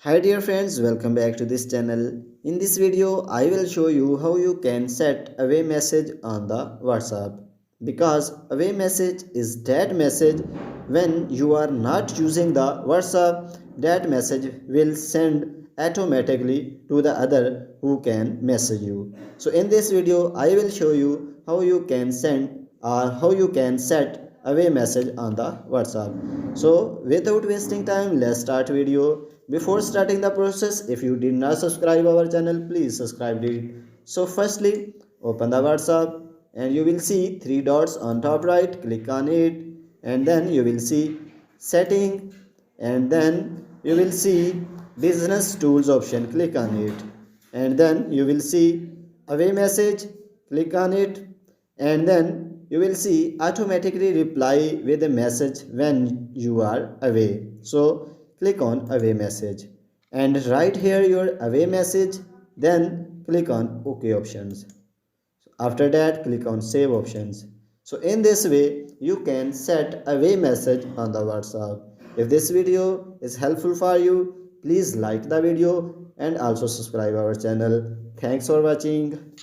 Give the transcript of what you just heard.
Hi dear friends, welcome back to this channel. In this video, I will show you how you can set away message on the WhatsApp. Because away message is that message when you are not using the WhatsApp, that message will send automatically to the other who can message you. So in this video, I will show you how you can send or how you can set away message on the WhatsApp. So without wasting time, let's start video. Before starting the process, if you did not subscribe our channel, please subscribe it. So firstly, open the WhatsApp and you will see three dots on top right. Click on it and then you will see setting and then you will see business tools option. Click on it and then you will see away message. Click on it and then you will see automatically reply with a message when you are away. So click on away message and write here your away message, then click on OK options. After that, click on save options. So in this way you can set away message on the WhatsApp. If this video is helpful for you, please like the video and also subscribe our channel. Thanks for watching.